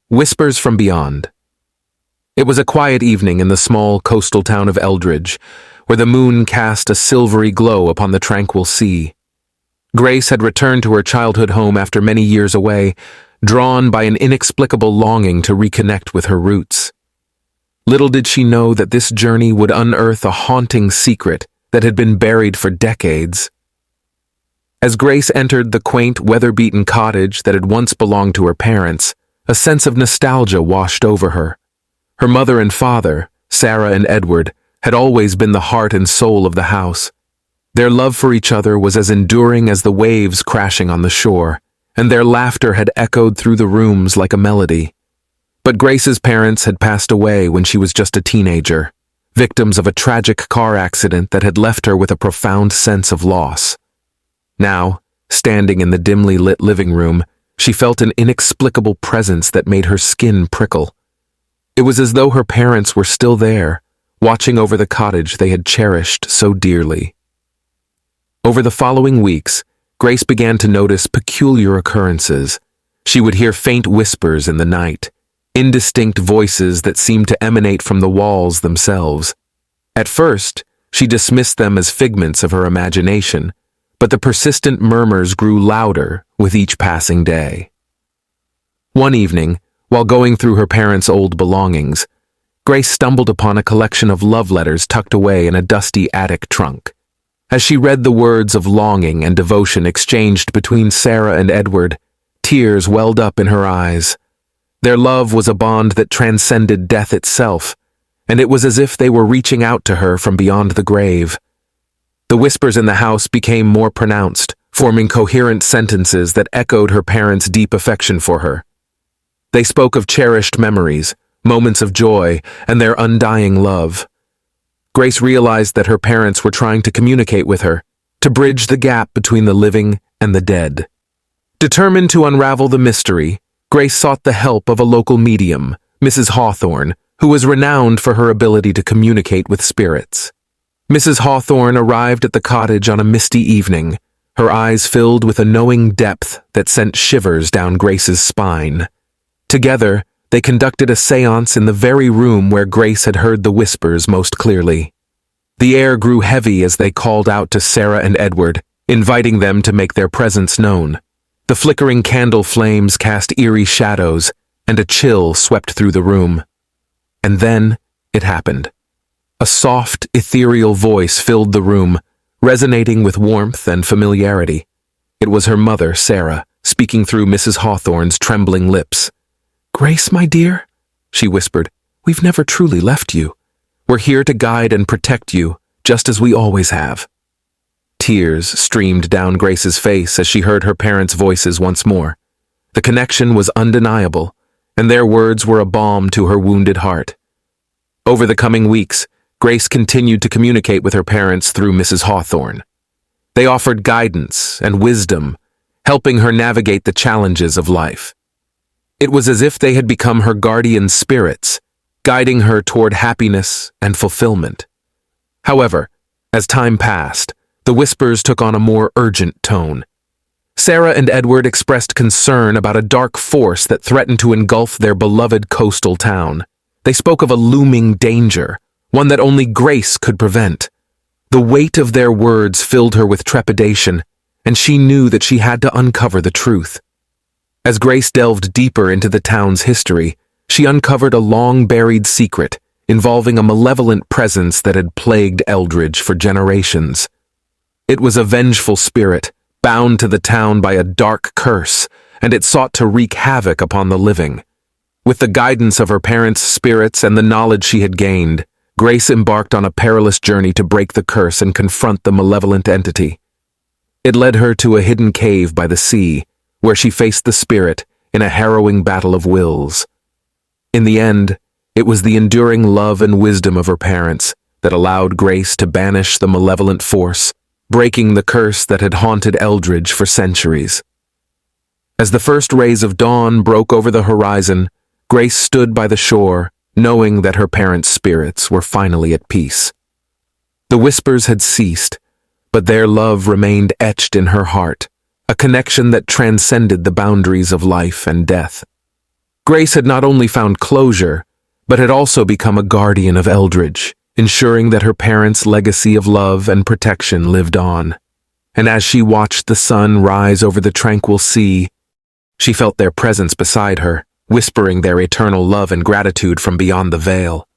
Whispers from Beyond. It was a quiet evening in the small coastal town of Eldridge, where the moon cast a silvery glow upon the tranquil sea. Grace had returned to her childhood home after many years away, drawn by an inexplicable longing to reconnect with her roots. Little did she know that this journey would unearth a haunting secret that had been buried for decades. As Grace entered the quaint, weather-beaten cottage that had once belonged to her parents, a sense of nostalgia washed over her. Her mother and father, Sarah and Edward, had always been the heart and soul of the house. Their love for each other was as enduring as the waves crashing on the shore, and their laughter had echoed through the rooms like a melody. But Grace's parents had passed away when she was just a teenager, victims of a tragic car accident that had left her with a profound sense of loss. Now, standing in the dimly lit living room, she felt an inexplicable presence that made her skin prickle. It was as though her parents were still there, watching over the cottage they had cherished so dearly. Over the following weeks, Grace began to notice peculiar occurrences. She would hear faint whispers in the night, indistinct voices that seemed to emanate from the walls themselves. At first, she dismissed them as figments of her imagination, but the persistent murmurs grew louder with each passing day. One evening, while going through her parents' old belongings, Grace stumbled upon a collection of love letters tucked away in a dusty attic trunk. As she read the words of longing and devotion exchanged between Sarah and Edward, tears welled up in her eyes. Their love was a bond that transcended death itself, and it was as if they were reaching out to her from beyond the grave. The whispers in the house became more pronounced, forming coherent sentences that echoed her parents' deep affection for her. They spoke of cherished memories, moments of joy, and their undying love. Grace realized that her parents were trying to communicate with her, to bridge the gap between the living and the dead. Determined to unravel the mystery, Grace sought the help of a local medium, Mrs. Hawthorne, who was renowned for her ability to communicate with spirits. Mrs. Hawthorne arrived at the cottage on a misty evening, her eyes filled with a knowing depth that sent shivers down Grace's spine. Together, they conducted a seance in the very room where Grace had heard the whispers most clearly. The air grew heavy as they called out to Sarah and Edward, inviting them to make their presence known. The flickering candle flames cast eerie shadows, and a chill swept through the room. And then it happened. A soft, ethereal voice filled the room, resonating with warmth and familiarity. It was her mother, Sarah, speaking through Mrs. Hawthorne's trembling lips. "Grace, my dear," she whispered, "we've never truly left you. We're here to guide and protect you, just as we always have." Tears streamed down Grace's face as she heard her parents' voices once more. The connection was undeniable, and their words were a balm to her wounded heart. Over the coming weeks, Grace continued to communicate with her parents through Mrs. Hawthorne. They offered guidance and wisdom, helping her navigate the challenges of life. It was as if they had become her guardian spirits, guiding her toward happiness and fulfillment. However, as time passed, the whispers took on a more urgent tone. Sarah and Edward expressed concern about a dark force that threatened to engulf their beloved coastal town. They spoke of a looming danger, one that only Grace could prevent. The weight of their words filled her with trepidation, and she knew that she had to uncover the truth. As Grace delved deeper into the town's history, she uncovered a long-buried secret involving a malevolent presence that had plagued Eldridge for generations. It was a vengeful spirit, bound to the town by a dark curse, and it sought to wreak havoc upon the living. With the guidance of her parents' spirits and the knowledge she had gained, Grace embarked on a perilous journey to break the curse and confront the malevolent entity. It led her to a hidden cave by the sea, where she faced the spirit in a harrowing battle of wills. In the end, it was the enduring love and wisdom of her parents that allowed Grace to banish the malevolent force, breaking the curse that had haunted Eldridge for centuries. As the first rays of dawn broke over the horizon, Grace stood by the shore, knowing that her parents' spirits were finally at peace. The whispers had ceased, but their love remained etched in her heart, a connection that transcended the boundaries of life and death. Grace had not only found closure, but had also become a guardian of Eldridge, ensuring that her parents' legacy of love and protection lived on. And as she watched the sun rise over the tranquil sea, she felt their presence beside her, whispering their eternal love and gratitude from beyond the veil.